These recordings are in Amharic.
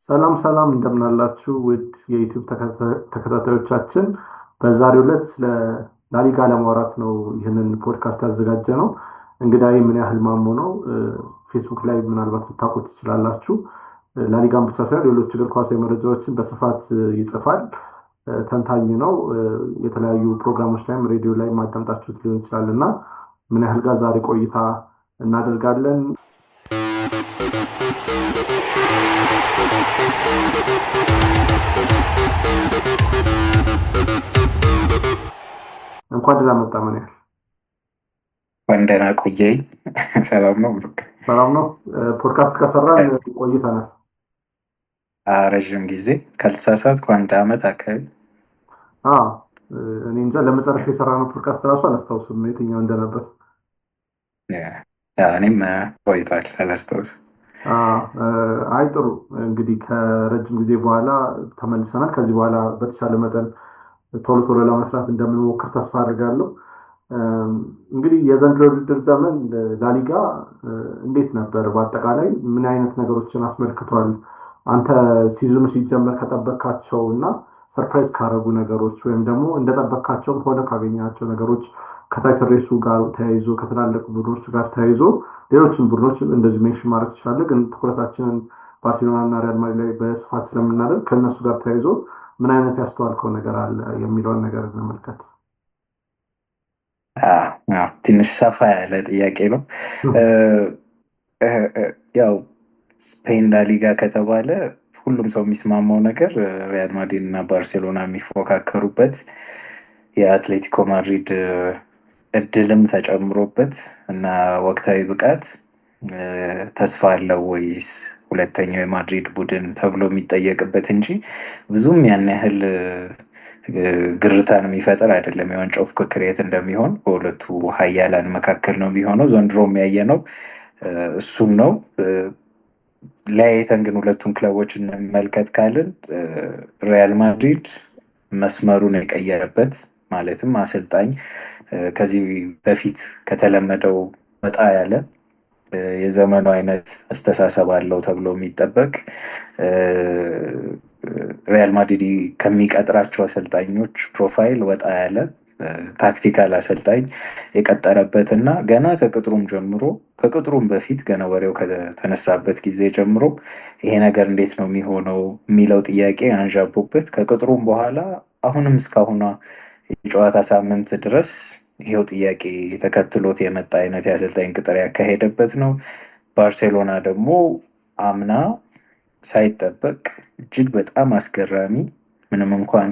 ሰላም ሰላም እንደምን አላችሁ ውድ የዩቲዩብ ተከታታዮቻችን። በዛሬው ዕለት ስለ ላሊጋ ለማውራት ነው ይህንን ፖድካስት ያዘጋጀ ነው። እንግዳዬ ምን ያህል ማሞ ነው። ፌስቡክ ላይ ምናልባት ልታውቁት ትችላላችሁ። ላሊጋን ብቻ ሳይሆን ሌሎች እግር ኳሳዊ መረጃዎችን በስፋት ይጽፋል። ተንታኝ ነው። የተለያዩ ፕሮግራሞች ላይም ሬዲዮ ላይ ማዳምጣችሁት ሊሆን ይችላል እና ምን ያህል ጋር ዛሬ ቆይታ እናደርጋለን። እንኳን ደህና መጣ። ምን ያህል ወንደና ቆየኝ። ሰላም ነው ብሩክ? ሰላም ነው። ፖድካስት ከሰራን ቆይተናል። ረዥም ጊዜ ካልተሳሳትኩ 1 ዓመት አካባቢ። አዎ፣ እኔ እንጃ ለመጨረሻ የሰራነው ፖድካስት ራሱ አላስታውስም የትኛው እንደነበር። እኔም ቆይቷል አላስታውስም። አይ ጥሩ፣ እንግዲህ ከረጅም ጊዜ በኋላ ተመልሰናል። ከዚህ በኋላ በተሻለ መጠን ቶሎ ቶሎ ለመስራት እንደምንሞክር ተስፋ አድርጋለሁ። እንግዲህ የዘንድሮ ውድድር ዘመን ላሊጋ እንዴት ነበር? በአጠቃላይ ምን አይነት ነገሮችን አስመልክቷል? አንተ ሲዝኑ ሲጀመር ከጠበካቸው እና ሰርፕራይዝ ካረጉ ነገሮች ወይም ደግሞ እንደጠበካቸውም ሆነ ካገኛቸው ነገሮች ከታይትል ሬሱ ጋር ተያይዞ ከትላልቅ ቡድኖች ጋር ተያይዞ ሌሎችን ቡድኖች እንደዚህ ሜንሽን ማድረግ ትችላለህ። ግን ትኩረታችንን ባርሴሎና እና ሪያል ማድሪድ ላይ በስፋት ስለምናደርግ ከእነሱ ጋር ተያይዞ ምን አይነት ያስተዋልከው ነገር አለ የሚለውን ነገር እንመልከት። ትንሽ ሰፋ ያለ ጥያቄ ነው። ያው ስፔን ላሊጋ ከተባለ ሁሉም ሰው የሚስማማው ነገር ሪያል ማድሪድ እና ባርሴሎና የሚፎካከሩበት የአትሌቲኮ ማድሪድ እድልም ተጨምሮበት እና ወቅታዊ ብቃት ተስፋ አለው ወይስ ሁለተኛው የማድሪድ ቡድን ተብሎ የሚጠየቅበት እንጂ ብዙም ያን ያህል ግርታን የሚፈጥር አይደለም። የዋንጫው ፉክክር የት እንደሚሆን በሁለቱ ሀያላን መካከል ነው የሚሆነው። ዘንድሮ የሚያየ ነው እሱም ነው። ለያይተን ግን ሁለቱን ክለቦች እንመልከት ካልን ሪያል ማድሪድ መስመሩን የቀየረበት ማለትም አሰልጣኝ ከዚህ በፊት ከተለመደው ወጣ ያለ የዘመኑ አይነት አስተሳሰብ አለው ተብሎ የሚጠበቅ ሪያል ማድሪድ ከሚቀጥራቸው አሰልጣኞች ፕሮፋይል ወጣ ያለ ታክቲካል አሰልጣኝ የቀጠረበት እና ገና ከቅጥሩም በፊት ገና ወሬው ከተነሳበት ጊዜ ጀምሮ ይሄ ነገር እንዴት ነው የሚሆነው የሚለው ጥያቄ አንዣቦበት ከቅጥሩም በኋላ አሁንም እስካሁኗ የጨዋታ ሳምንት ድረስ ይሄው ጥያቄ ተከትሎት የመጣ አይነት የአሰልጣኝ ቅጥር ያካሄደበት ነው። ባርሴሎና ደግሞ አምና ሳይጠበቅ እጅግ በጣም አስገራሚ ምንም እንኳን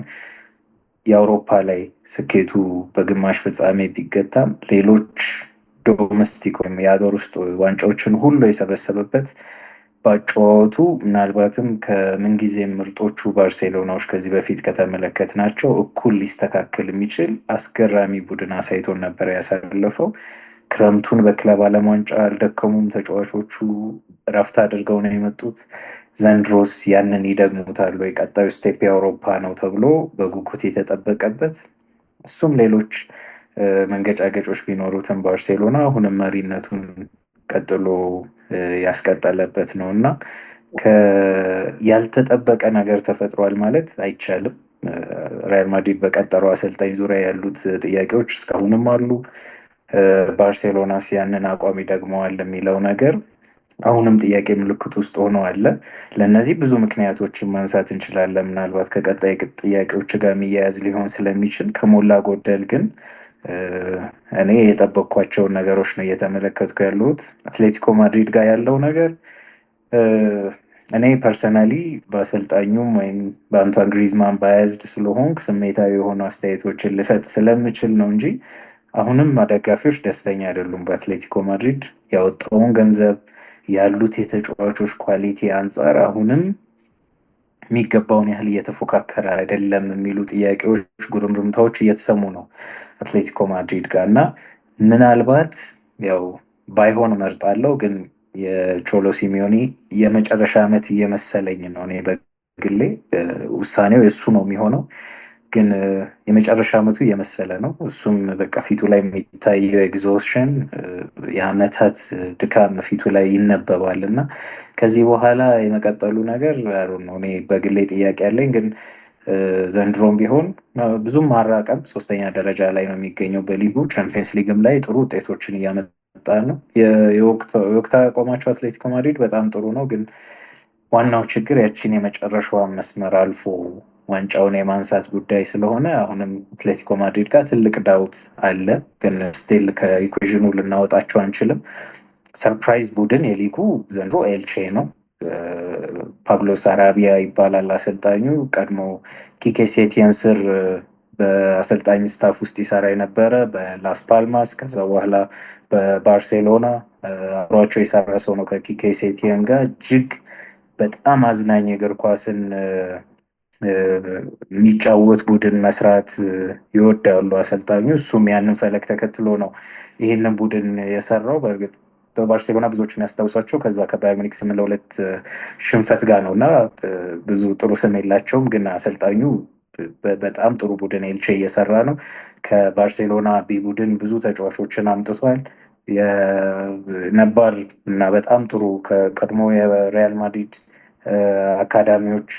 የአውሮፓ ላይ ስኬቱ በግማሽ ፍጻሜ ቢገታም ሌሎች ዶሜስቲክ ወይም የሀገር ውስጥ ዋንጫዎችን ሁሉ የሰበሰበበት በጨዋቱ ምናልባትም ከምንጊዜ ምርጦቹ ባርሴሎናዎች ከዚህ በፊት ከተመለከትናቸው እኩል ሊስተካከል የሚችል አስገራሚ ቡድን አሳይቶን ነበር ያሳለፈው። ክረምቱን በክለብ ዓለም ዋንጫ አልደከሙም ተጫዋቾቹ፣ እረፍት አድርገው ነው የመጡት። ዘንድሮስ ያንን ይደግሙታል ወይ? ቀጣዩ ስቴፕ የአውሮፓ ነው ተብሎ በጉጉት የተጠበቀበት እሱም ሌሎች መንገጫገጮች ቢኖሩትም ባርሴሎና አሁንም መሪነቱን ቀጥሎ ያስቀጠለበት ነው እና ያልተጠበቀ ነገር ተፈጥሯል ማለት አይቻልም። ሪያል ማድሪድ በቀጠረው አሰልጣኝ ዙሪያ ያሉት ጥያቄዎች እስካሁንም አሉ። ባርሴሎናስ ያንን አቋም ይደግመዋል የሚለው ነገር አሁንም ጥያቄ ምልክት ውስጥ ሆኖ አለ። ለእነዚህ ብዙ ምክንያቶችን ማንሳት እንችላለን። ምናልባት ከቀጣይ ጥያቄዎች ጋር የሚያያዝ ሊሆን ስለሚችል ከሞላ ጎደል ግን እኔ የጠበቅኳቸውን ነገሮች ነው እየተመለከትኩ ያለሁት። አትሌቲኮ ማድሪድ ጋር ያለው ነገር እኔ ፐርሰናሊ በአሰልጣኙም ወይም በአንቷን ግሪዝማን ባያዝድ ስለሆንክ ስሜታዊ የሆኑ አስተያየቶችን ልሰጥ ስለምችል ነው እንጂ አሁንም ደጋፊዎች ደስተኛ አይደሉም። በአትሌቲኮ ማድሪድ ያወጣውን ገንዘብ ያሉት የተጫዋቾች ኳሊቲ አንጻር አሁንም የሚገባውን ያህል እየተፎካከረ አይደለም የሚሉ ጥያቄዎች፣ ጉርምርምታዎች እየተሰሙ ነው አትሌቲኮ ማድሪድ ጋር እና ምናልባት ያው ባይሆን እመርጣለሁ፣ ግን የቾሎ ሲሚዮኒ የመጨረሻ ዓመት እየመሰለኝ ነው። እኔ በግሌ ውሳኔው የእሱ ነው የሚሆነው። ግን የመጨረሻ ዓመቱ እየመሰለ ነው። እሱም በቃ ፊቱ ላይ የሚታየው ኤግዞሽን የአመታት ድካም ፊቱ ላይ ይነበባል እና ከዚህ በኋላ የመቀጠሉ ነገር ነው። እኔ በግሌ ጥያቄ ያለኝ ግን ዘንድሮም ቢሆን ብዙም ማራቀም ሶስተኛ ደረጃ ላይ ነው የሚገኘው በሊጉ። ቻምፒየንስ ሊግም ላይ ጥሩ ውጤቶችን እያመጣ ነው። የወቅታዊ አቋማቸው አትሌቲኮ ማድሪድ በጣም ጥሩ ነው፣ ግን ዋናው ችግር ያችን የመጨረሻዋን መስመር አልፎ ዋንጫውን የማንሳት ጉዳይ ስለሆነ አሁንም አትሌቲኮ ማድሪድ ጋር ትልቅ ዳውት አለ። ግን ስቲል ከኢኩዌዥኑ ልናወጣቸው አንችልም። ሰርፕራይዝ ቡድን የሊጉ ዘንድሮ ኤልቼ ነው። ፓብሎ ሳራቢያ ይባላል አሰልጣኙ። ቀድሞ ኪኬ ሴቲየን ስር በአሰልጣኝ ስታፍ ውስጥ ይሰራ የነበረ በላስ ፓልማስ፣ ከዛ በኋላ በባርሴሎና አብሯቸው የሰራ ሰው ነው ከኪኬ ሴቲየን ጋር። እጅግ በጣም አዝናኝ እግር ኳስን የሚጫወት ቡድን መስራት ይወዳሉ አሰልጣኙ። እሱም ያንን ፈለግ ተከትሎ ነው ይህንን ቡድን የሰራው። በእርግጥ በባርሴሎና ብዙዎችን ያስታውሷቸው ከዛ ከባየር ሙኒክ 8-2 ሽንፈት ጋር ነው እና ብዙ ጥሩ ስም የላቸውም። ግን አሰልጣኙ በጣም ጥሩ ቡድን ኤልቼ እየሰራ ነው። ከባርሴሎና ቢ ቡድን ብዙ ተጫዋቾችን አምጥቷል። የነባር እና በጣም ጥሩ ከቀድሞ የሪያል ማድሪድ አካዳሚዎች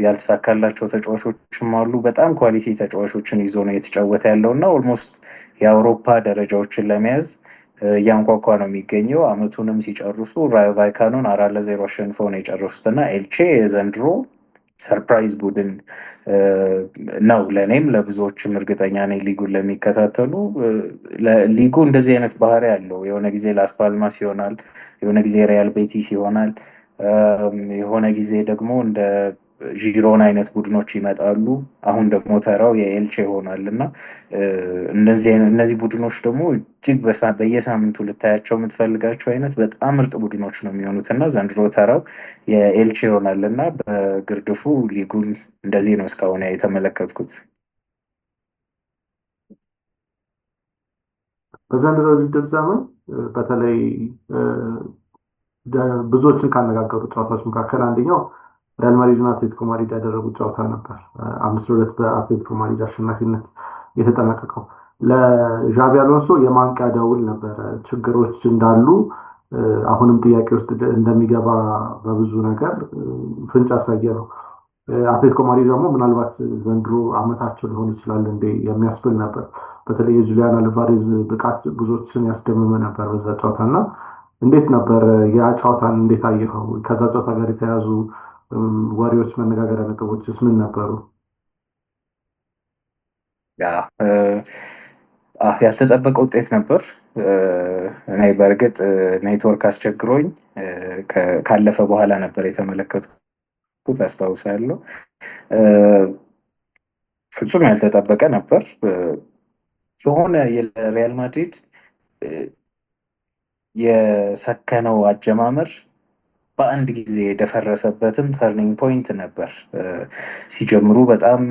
ያልተሳካላቸው ተጫዋቾችም አሉ። በጣም ኳሊቲ ተጫዋቾችን ይዞ ነው የተጫወተ ያለው እና ኦልሞስት የአውሮፓ ደረጃዎችን ለመያዝ እያንኳኳ ነው የሚገኘው። አመቱንም ሲጨርሱ ራዮ ቫይካኖን 4-0 አሸንፈው ነው የጨረሱት እና ኤልቼ የዘንድሮ ሰርፕራይዝ ቡድን ነው። ለእኔም ለብዙዎችም እርግጠኛ ነኝ ሊጉን ለሚከታተሉ። ሊጉ እንደዚህ አይነት ባህሪ አለው። የሆነ ጊዜ ላስ ፓልማስ ይሆናል፣ የሆነ ጊዜ ሪያል ቤቲስ ይሆናል፣ የሆነ ጊዜ ደግሞ እንደ ዢሮን አይነት ቡድኖች ይመጣሉ። አሁን ደግሞ ተራው የኤልቼ ይሆናል እና እነዚህ ቡድኖች ደግሞ እጅግ በየሳምንቱ ልታያቸው የምትፈልጋቸው አይነት በጣም ምርጥ ቡድኖች ነው የሚሆኑት እና ዘንድሮ ተራው የኤልቼ ይሆናል እና በግርድፉ ሊጉን እንደዚህ ነው እስካሁን የተመለከትኩት። በዘንድሮ ውድድር ዘመን በተለይ ብዙዎችን ካነጋገሩ ጨዋታዎች መካከል አንደኛው ሪያል ማድሪድ እና አትሌቲኮ ማድሪድ ያደረጉት ጨዋታ ነበር። 5-2 በአትሌቲኮ ማድሪድ አሸናፊነት የተጠናቀቀው። ለዣቢ አሎንሶ የማንቂያ ደውል ነበረ። ችግሮች እንዳሉ አሁንም ጥያቄ ውስጥ እንደሚገባ በብዙ ነገር ፍንጭ ያሳየ ነው። አትሌቲኮ ማድሪድ ደግሞ ምናልባት ዘንድሮ አመታቸው ሊሆን ይችላል እንዴ የሚያስብል ነበር። በተለይ የጁሊያን አልቫሬዝ ብቃት ብዙዎችን ያስደምመ ነበር በዛ ጨዋታ እና እንዴት ነበር ያ ጨዋታን እንዴት አየኸው? ከዛ ጨዋታ ጋር የተያዙ ወሬዎች፣ መነጋገሪያ ነጥቦችስ ምን ነበሩ? ያልተጠበቀ ውጤት ነበር። እኔ በእርግጥ ኔትወርክ አስቸግሮኝ ካለፈ በኋላ ነበር የተመለከትኩት አስታውሳለሁ። ፍጹም ያልተጠበቀ ነበር። የሆነ የሪያል ማድሪድ የሰከነው አጀማመር በአንድ ጊዜ የደፈረሰበትም ተርኒንግ ፖይንት ነበር። ሲጀምሩ በጣም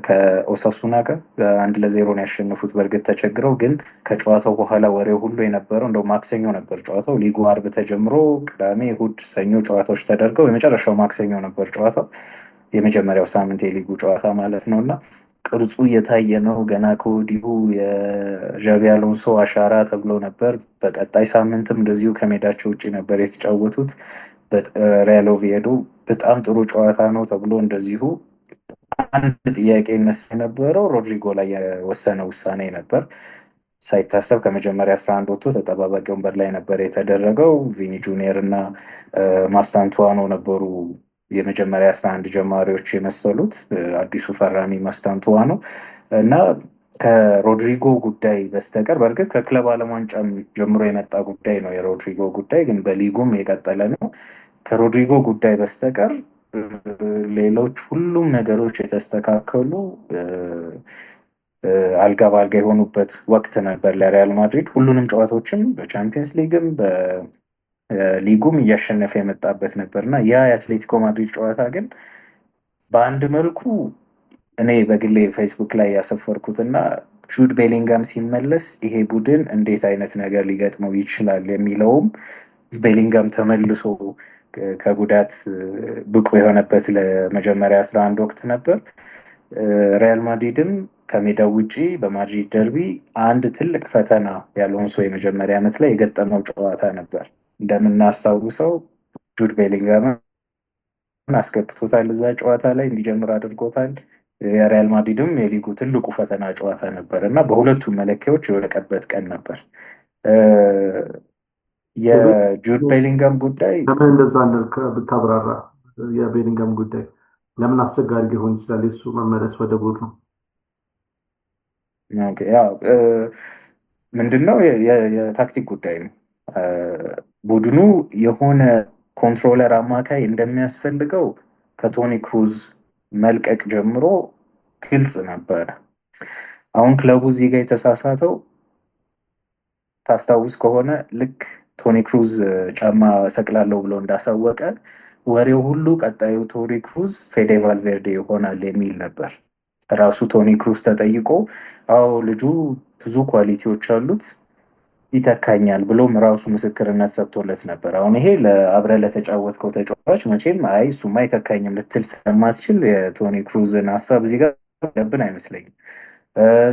ከኦሳሱና ጋር 1-0 ነው ያሸነፉት። በእርግጥ ተቸግረው፣ ግን ከጨዋታው በኋላ ወሬው ሁሉ የነበረው እንደው ማክሰኞ ነበር ጨዋታው። ሊጉ አርብ ተጀምሮ ቅዳሜ፣ እሑድ፣ ሰኞ ጨዋታዎች ተደርገው የመጨረሻው ማክሰኞ ነበር ጨዋታው፣ የመጀመሪያው ሳምንት የሊጉ ጨዋታ ማለት ነው እና ቅርጹ እየታየ ነው ገና ከወዲሁ የዣቢ አሎንሶ አሻራ ተብሎ ነበር። በቀጣይ ሳምንትም እንደዚሁ ከሜዳቸው ውጭ ነበር የተጫወቱት። ሪያል ኦቪዬዶ በጣም ጥሩ ጨዋታ ነው ተብሎ እንደዚሁ አንድ ጥያቄ ይነሳ የነበረው ሮድሪጎ ላይ የወሰነ ውሳኔ ነበር። ሳይታሰብ ከመጀመሪያ 11 ወጥቶ ተጠባባቂ ወንበር ላይ ነበር የተደረገው። ቪኒ ጁኒየር እና ማስታንቱዋኖ ነበሩ የመጀመሪያ 11 ጀማሪዎች የመሰሉት። አዲሱ ፈራሚ ማስታንቱዋኖ እና ከሮድሪጎ ጉዳይ በስተቀር በእርግጥ ከክለብ ዓለም ዋንጫም ጀምሮ የመጣ ጉዳይ ነው የሮድሪጎ ጉዳይ፣ ግን በሊጉም የቀጠለ ነው። ከሮድሪጎ ጉዳይ በስተቀር ሌሎች ሁሉም ነገሮች የተስተካከሉ አልጋ በአልጋ የሆኑበት ወቅት ነበር ለሪያል ማድሪድ። ሁሉንም ጨዋታዎችም በቻምፒየንስ ሊግም በሊጉም እያሸነፈ የመጣበት ነበር እና ያ የአትሌቲኮ ማድሪድ ጨዋታ ግን በአንድ መልኩ እኔ በግሌ ፌስቡክ ላይ ያሰፈርኩትና ጁድ ቤሊንጋም ሲመለስ ይሄ ቡድን እንዴት አይነት ነገር ሊገጥመው ይችላል የሚለውም ቤሊንጋም ተመልሶ ከጉዳት ብቁ የሆነበት ለመጀመሪያ 11 ወቅት ነበር። ሪያል ማድሪድም ከሜዳው ውጪ በማድሪድ ደርቢ አንድ ትልቅ ፈተና የአሎንሶ የመጀመሪያ ዓመት ላይ የገጠመው ጨዋታ ነበር። እንደምናስታውሰው ጁድ ቤሊንጋምን አስገብቶታል፣ እዛ ጨዋታ ላይ እንዲጀምር አድርጎታል። የሪያል ማድሪድም የሊጉ ትልቁ ፈተና ጨዋታ ነበር እና በሁለቱም መለኪያዎች የወደቀበት ቀን ነበር። የጁድ ቤሊንጋም ጉዳይ ለምን እንደዛ እንዳልክ ብታብራራ። የቤሊንጋም ጉዳይ ለምን አስቸጋሪ ሊሆን ይችላል? የሱ መመለስ ወደ ቡድኑ ምንድነው? የታክቲክ ጉዳይ ነው። ቡድኑ የሆነ ኮንትሮለር አማካይ እንደሚያስፈልገው ከቶኒ ክሩዝ መልቀቅ ጀምሮ ግልጽ ነበረ። አሁን ክለቡ እዚህ ጋር የተሳሳተው ታስታውስ ከሆነ ልክ ቶኒ ክሩዝ ጫማ ሰቅላለሁ ብሎ እንዳሳወቀ ወሬው ሁሉ ቀጣዩ ቶኒ ክሩዝ ፌዴ ቫልቬርዴ ይሆናል የሚል ነበር። ራሱ ቶኒ ክሩዝ ተጠይቆ አዎ ልጁ ብዙ ኳሊቲዎች አሉት ይተካኛል ብሎም ራሱ ምስክርነት ሰጥቶለት ነበር። አሁን ይሄ አብረህ ለተጫወትከው ተጫዋች መቼም አይ እሱማ አይተካኝም ልትል ስለማትችል የቶኒ ክሩዝን ሀሳብ እዚህ ጋር ያለብን አይመስለኝም።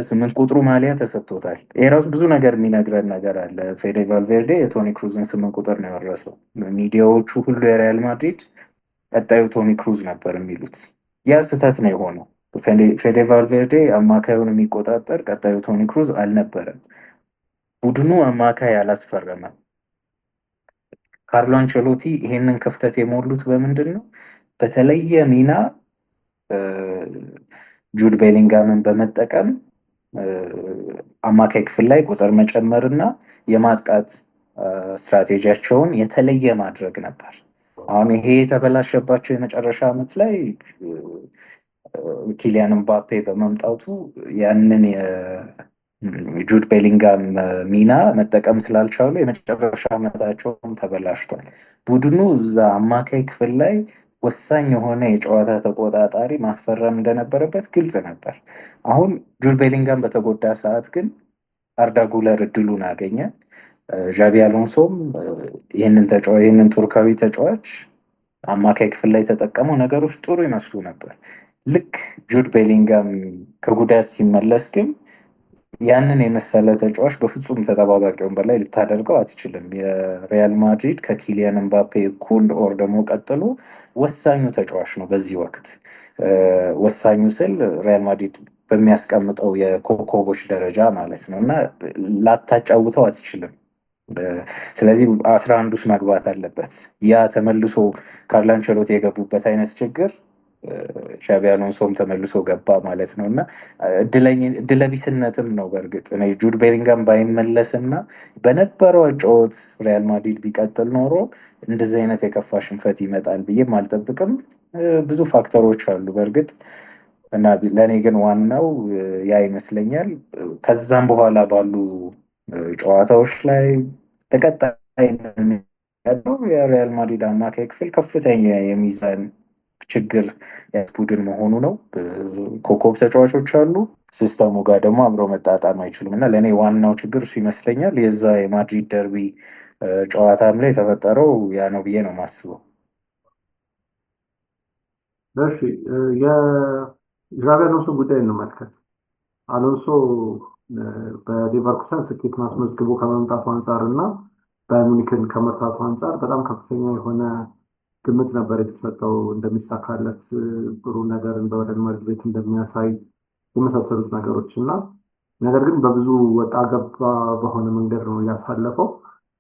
8 ቁጥሩ ማሊያ ተሰጥቶታል። ይሄ ራሱ ብዙ ነገር የሚነግረን ነገር አለ። ፌዴ ቫልቬርዴ የቶኒ ክሩዝን 8 ቁጥር ነው የወረሰው። ሚዲያዎቹ ሁሉ የሪያል ማድሪድ ቀጣዩ ቶኒ ክሩዝ ነበር የሚሉት። ያ ስህተት ነው የሆነው። ፌዴ ቫልቬርዴ አማካዩን የሚቆጣጠር ቀጣዩ ቶኒ ክሩዝ አልነበረም። ቡድኑ አማካይ አላስፈረመም። ካርሎ አንቸሎቲ ይሄንን ክፍተት የሞሉት በምንድን ነው? በተለየ ሚና ጁድ ቤሊንጋምን በመጠቀም አማካይ ክፍል ላይ ቁጥር መጨመር እና የማጥቃት ስትራቴጂያቸውን የተለየ ማድረግ ነበር። አሁን ይሄ የተበላሸባቸው የመጨረሻ ዓመት ላይ ኪሊያን ምባፔ በመምጣቱ ያንን ጁድ ቤሊንጋም ሚና መጠቀም ስላልቻሉ የመጨረሻ ዓመታቸውም ተበላሽቷል። ቡድኑ እዛ አማካይ ክፍል ላይ ወሳኝ የሆነ የጨዋታ ተቆጣጣሪ ማስፈረም እንደነበረበት ግልጽ ነበር። አሁን ጁድ ቤሊንጋም በተጎዳ ሰዓት ግን አርዳ ጉለር እድሉን አገኘ። ዣቢ አሎንሶም ይህንን ቱርካዊ ተጫዋች አማካይ ክፍል ላይ የተጠቀመው ነገሮች ጥሩ ይመስሉ ነበር። ልክ ጁድ ቤሊንጋም ከጉዳት ሲመለስ ግን ያንን የመሰለ ተጫዋች በፍጹም ተጠባባቂ ወንበር ላይ ልታደርገው አትችልም። የሪያል ማድሪድ ከኪሊያን ምባፔ እኩል ኦር ደግሞ ቀጥሎ ወሳኙ ተጫዋች ነው በዚህ ወቅት። ወሳኙ ስል ሪያል ማድሪድ በሚያስቀምጠው የኮከቦች ደረጃ ማለት ነው እና ላታጫውተው አትችልም። ስለዚህ 11 ውስጥ መግባት አለበት። ያ ተመልሶ ካርሎ አንቸሎቲ የገቡበት አይነት ችግር ሻቢ አሎንሶም ተመልሶ ገባ ማለት ነው እና እድለቢስነትም ነው። በእርግጥ ጁድ ቤሊንጋም ባይመለስ እና በነበረው አጨዋወት ሪያል ማድሪድ ቢቀጥል ኖሮ እንደዚህ አይነት የከፋ ሽንፈት ይመጣል ብዬም አልጠብቅም። ብዙ ፋክተሮች አሉ በእርግጥ እና ለእኔ ግን ዋናው ያ ይመስለኛል። ከዛም በኋላ ባሉ ጨዋታዎች ላይ ተቀጣይ የሪያል ማድሪድ አማካይ ክፍል ከፍተኛ የሚዛን ችግር ቡድን መሆኑ ነው። ኮከብ ተጫዋቾች አሉ፣ ሲስተሙ ጋር ደግሞ አብረው መጣጣም አይችሉም እና ለእኔ ዋናው ችግር እሱ ይመስለኛል። የዛ የማድሪድ ደርቢ ጨዋታም ላይ የተፈጠረው ያ ነው ብዬ ነው የማስበው። እሺ የዣቢ አሎንሶ ጉዳይ እንመልከት። አሎንሶ በሌቨርኩሰን ስኬትን አስመዝግቦ ከመምጣቱ አንጻር እና ባየር ከመርታቱ አንጻር በጣም ከፍተኛ የሆነ ግምት ነበር የተሰጠው። እንደሚሳካለት ጥሩ ነገር ወደ ሪያል ቤት እንደሚያሳይ የመሳሰሉት ነገሮች እና ነገር ግን በብዙ ወጣ ገባ በሆነ መንገድ ነው ያሳለፈው።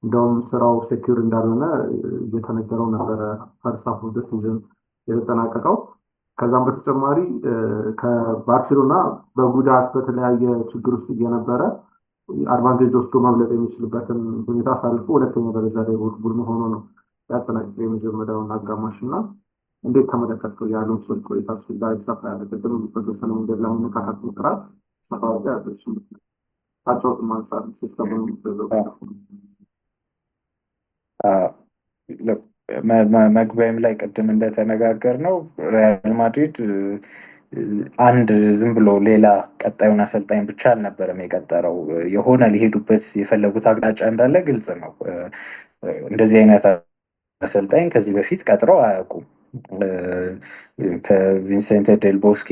እንደውም ስራው ሴኪር እንዳልሆነ እየተነገረው ነበረ ፈርስት ሃፍ ኦፍ ዘ ሲዝን የተጠናቀቀው። ከዛም በተጨማሪ ከባርሴሎና በጉዳት በተለያየ ችግር ውስጥ እየነበረ አድቫንቴጅ ወስዶ መብለጥ የሚችልበትን ሁኔታ አሳልፎ ሁለተኛ ደረጃ ላይ ቡድኑ ሆኖ ነው ያጠናቀቀው የመጀመሪያውን አጋማሽ እና እንዴት ተመለከትከው? የአሎንሶ ቆይታ እሱ ጋር ሰፋ ያለ ቅድም በተወሰነ መንገድ ለመነካካት ሞክራል። ሰፋ ያለ እሱ አጫውት ማንሳት ሲስተሙን መግቢያም ላይ ቅድም እንደተነጋገር ነው ሪያል ማድሪድ አንድ ዝም ብሎ ሌላ ቀጣዩን አሰልጣኝ ብቻ አልነበረም የቀጠረው። የሆነ ሊሄዱበት የፈለጉት አቅጣጫ እንዳለ ግልጽ ነው። እንደዚህ አይነት አሰልጣኝ ከዚህ በፊት ቀጥረው አያውቁም። ከቪንሴንት ዴል ቦስኬ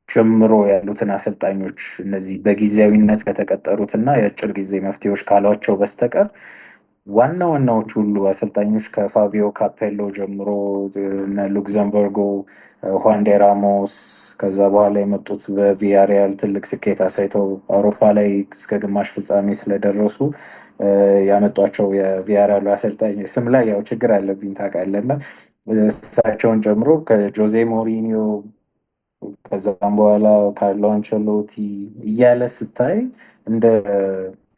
ጀምሮ ያሉትን አሰልጣኞች እነዚህ በጊዜያዊነት ከተቀጠሩት እና የአጭር ጊዜ መፍትሄዎች ካሏቸው በስተቀር ዋና ዋናዎቹ ሁሉ አሰልጣኞች ከፋቢዮ ካፔሎ ጀምሮ እነ ሉክዘምበርጎ፣ ሁዋን ዴ ራሞስ ከዛ በኋላ የመጡት በቪያሪያል ትልቅ ስኬት አሳይተው አውሮፓ ላይ እስከ ግማሽ ፍጻሜ ስለደረሱ ያመጧቸው የቪያሪያሉ አሰልጣኝ ስም ላይ ያው ችግር አለብኝ ታውቃለህ። እና እሳቸውን ጨምሮ ከጆዜ ሞሪኒዮ ከዛም በኋላ ካርሎ አንቸሎቲ እያለ ስታይ እንደ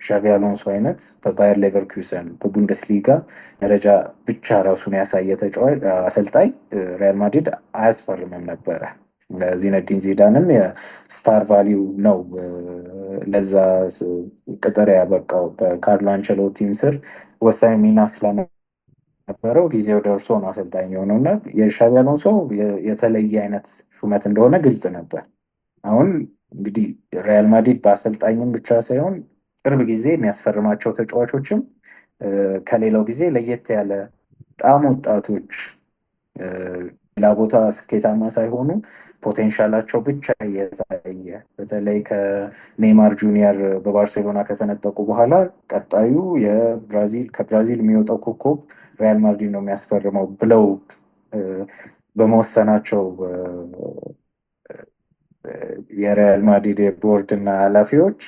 ሻቪ አሎንሶ አይነት በባየር ሌቨርኩሰን በቡንደስሊጋ ደረጃ ብቻ ራሱን ያሳየ ተጫዋች አሰልጣኝ ሪያል ማድሪድ አያስፈርምም ነበረ። ዚነዲን ዚዳንም የስታር ቫሊዩ ነው ለዛ ቅጥር ያበቃው። በካርሎ አንቸሎቲም ስር ወሳኝ ሚና ስለነበረው ጊዜው ደርሶ ነው አሰልጣኝ የሆነው እና የሻቪ አሎንሶ የተለየ አይነት ሹመት እንደሆነ ግልጽ ነበር። አሁን እንግዲህ ሪያል ማድሪድ በአሰልጣኝም ብቻ ሳይሆን ቅርብ ጊዜ የሚያስፈርማቸው ተጫዋቾችም ከሌላው ጊዜ ለየት ያለ በጣም ወጣቶች ሌላ ቦታ ስኬታማ ሳይሆኑ ፖቴንሻላቸው ብቻ እየታየ በተለይ ከኔይማር ጁኒየር በባርሴሎና ከተነጠቁ በኋላ ቀጣዩ ከብራዚል የሚወጣው ኮከብ ሪያል ማድሪድ ነው የሚያስፈርመው ብለው በመወሰናቸው የሪያል ማድሪድ የቦርድ እና ኃላፊዎች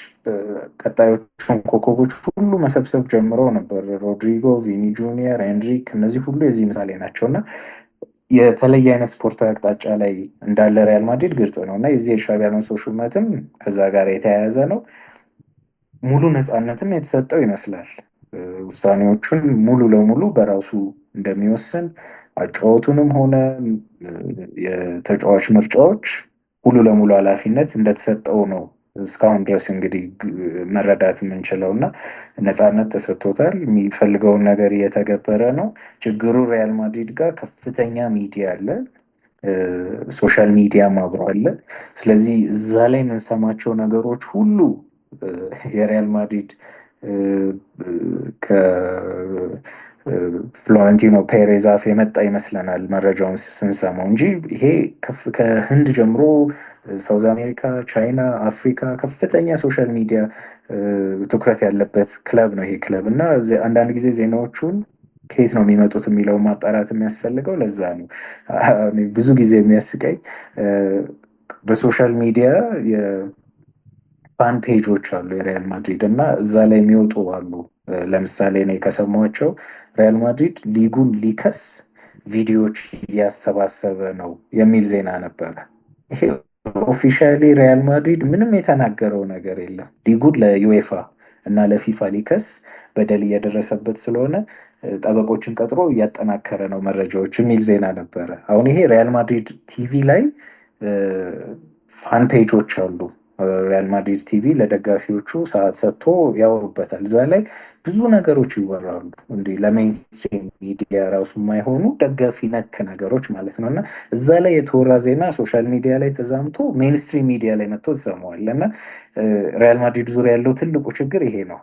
ቀጣዮቹን ኮከቦች ሁሉ መሰብሰብ ጀምረው ነበር። ሮድሪጎ፣ ቪኒ ጁኒየር፣ ኤንድሪክ እነዚህ ሁሉ የዚህ ምሳሌ ናቸው እና የተለየ አይነት ስፖርታዊ አቅጣጫ ላይ እንዳለ ሪያል ማድሪድ ግልጽ ነው እና የዚህ የሻቪ አሎንሶ ሹመትም ከዛ ጋር የተያያዘ ነው። ሙሉ ነፃነትም የተሰጠው ይመስላል። ውሳኔዎቹን ሙሉ ለሙሉ በራሱ እንደሚወስን አጫወቱንም ሆነ የተጫዋች ምርጫዎች ሙሉ ለሙሉ ኃላፊነት እንደተሰጠው ነው እስካሁን ድረስ እንግዲህ መረዳት የምንችለው እና ነፃነት ተሰጥቶታል። የሚፈልገውን ነገር እየተገበረ ነው። ችግሩ ሪያል ማድሪድ ጋር ከፍተኛ ሚዲያ አለ፣ ሶሻል ሚዲያም አብሮ አለ። ስለዚህ እዛ ላይ የምንሰማቸው ነገሮች ሁሉ የሪያል ማድሪድ ፍሎረንቲኖ ፔሬዝ አፍ የመጣ ይመስለናል መረጃውን ስንሰማው እንጂ ይሄ ከህንድ ጀምሮ ሳውዝ አሜሪካ፣ ቻይና፣ አፍሪካ ከፍተኛ ሶሻል ሚዲያ ትኩረት ያለበት ክለብ ነው ይሄ ክለብ እና አንዳንድ ጊዜ ዜናዎቹን ከየት ነው የሚመጡት የሚለውን ማጣራት የሚያስፈልገው ለዛ ነው። ብዙ ጊዜ የሚያስቀኝ በሶሻል ሚዲያ ፋን ፔጆች አሉ የሪያል ማድሪድ እና እዛ ላይ የሚወጡ አሉ። ለምሳሌ እኔ ከሰማቸው ሪያል ማድሪድ ሊጉን ሊከስ ቪዲዮዎች እያሰባሰበ ነው የሚል ዜና ነበረ። ይሄ ኦፊሻሊ ሪያል ማድሪድ ምንም የተናገረው ነገር የለም። ሊጉን ለዩኤፋ እና ለፊፋ ሊከስ በደል እየደረሰበት ስለሆነ ጠበቆችን ቀጥሮ እያጠናከረ ነው መረጃዎች የሚል ዜና ነበረ። አሁን ይሄ ሪያል ማድሪድ ቲቪ ላይ ፋን ፔጆች አሉ። ሪያል ማድሪድ ቲቪ ለደጋፊዎቹ ሰዓት ሰጥቶ ያወሩበታል። እዛ ላይ ብዙ ነገሮች ይወራሉ። እንዲህ ለሜንስትሪም ሚዲያ ራሱ የማይሆኑ ደጋፊ ነክ ነገሮች ማለት ነው እና እዛ ላይ የተወራ ዜና ሶሻል ሚዲያ ላይ ተዛምቶ ሜንስትሪም ሚዲያ ላይ መጥቶ ትሰማዋለህ እና ሪያል ማድሪድ ዙሪያ ያለው ትልቁ ችግር ይሄ ነው።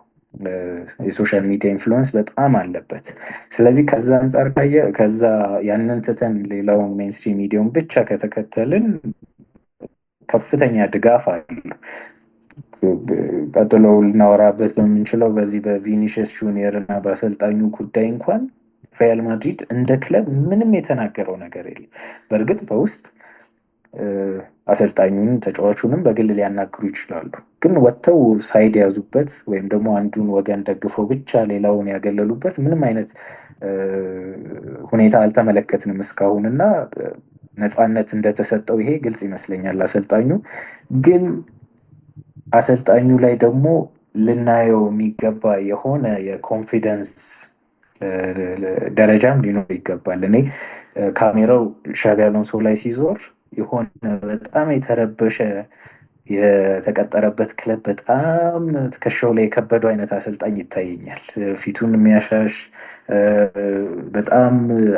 የሶሻል ሚዲያ ኢንፍሉዌንስ በጣም አለበት። ስለዚህ ከዛ አንጻር ከዛ ያንን ትተን ሌላውን ሜንስትሪም ሚዲያውን ብቻ ከተከተልን ከፍተኛ ድጋፍ አለው። ቀጥሎ ልናወራበት በምንችለው በዚህ በቪኒሽስ ጁኒየር እና በአሰልጣኙ ጉዳይ እንኳን ሪያል ማድሪድ እንደ ክለብ ምንም የተናገረው ነገር የለም። በእርግጥ በውስጥ አሰልጣኙን ተጫዋቹንም በግል ሊያናግሩ ይችላሉ። ግን ወጥተው ሳይድ ያዙበት ወይም ደግሞ አንዱን ወገን ደግፈው ብቻ ሌላውን ያገለሉበት ምንም አይነት ሁኔታ አልተመለከትንም እስካሁን እና ነፃነት እንደተሰጠው ይሄ ግልጽ ይመስለኛል። አሰልጣኙ ግን አሰልጣኙ ላይ ደግሞ ልናየው የሚገባ የሆነ የኮንፊደንስ ደረጃም ሊኖር ይገባል። እኔ ካሜራው ሻቪ አሎንሶ ላይ ሲዞር የሆነ በጣም የተረበሸ የተቀጠረበት ክለብ በጣም ትከሻው ላይ የከበደው አይነት አሰልጣኝ ይታየኛል። ፊቱን የሚያሻሽ በጣም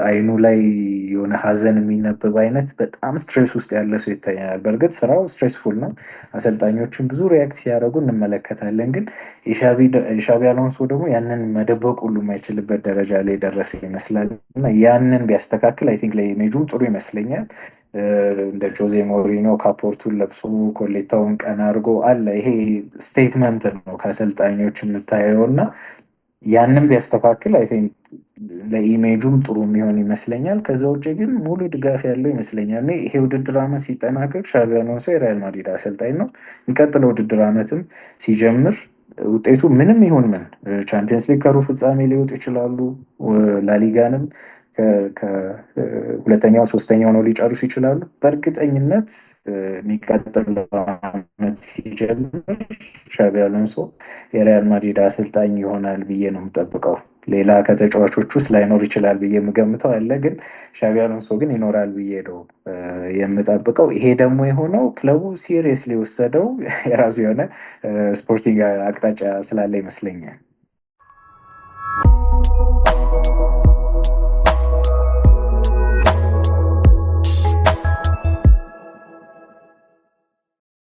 አይኑ ላይ የሆነ ሀዘን የሚነበብ አይነት በጣም ስትሬስ ውስጥ ያለ ሰው ይታየኛል። በእርግጥ ስራው ስትሬስፉል ነው። አሰልጣኞችን ብዙ ሪያክት ሲያደርጉ እንመለከታለን። ግን የሻቪ አሎንሶ ደግሞ ያንን መደበቅ ሁሉ የማይችልበት ደረጃ ላይ ደረሰ ይመስላል እና ያንን ቢያስተካክል አይ ቲንክ ለኢሜጁም ጥሩ ይመስለኛል። እንደ ጆዜ ሞሪኖ ካፖርቱን ለብሶ ኮሌታውን ቀና አድርጎ አለ። ይሄ ስቴትመንት ነው ከአሰልጣኞች የምታየው እና ያንን ቢያስተካክል አይ ቲንክ ለኢሜጁም ጥሩ የሚሆን ይመስለኛል። ከዛ ውጭ ግን ሙሉ ድጋፍ ያለው ይመስለኛል። እኔ ይሄ ውድድር ዓመት ሲጠናቀቅ ሻቢ አሎንሶ የሪያል ማድሪድ አሰልጣኝ ነው። የሚቀጥለው ውድድር ዓመትም ሲጀምር ውጤቱ ምንም ይሁን ምን ቻምፒየንስ ሊግ ከሩብ ፍጻሜ ሊወጡ ይችላሉ። ላሊጋንም ከሁለተኛው ሶስተኛው ነው ሊጨርሱ ይችላሉ። በእርግጠኝነት የሚቀጥለው ዓመት ሲጀምር ሻቢ አሎንሶ የሪያል ማድሪድ አሰልጣኝ ይሆናል ብዬ ነው የምጠብቀው። ሌላ ከተጫዋቾች ውስጥ ላይኖር ይችላል ብዬ የምገምተው አለ፣ ግን ሻቢ አሎንሶ ግን ይኖራል ብዬ ነው የምጠብቀው። ይሄ ደግሞ የሆነው ክለቡ ሲሪየስሊ የወሰደው የራሱ የሆነ ስፖርቲንግ አቅጣጫ ስላለ ይመስለኛል።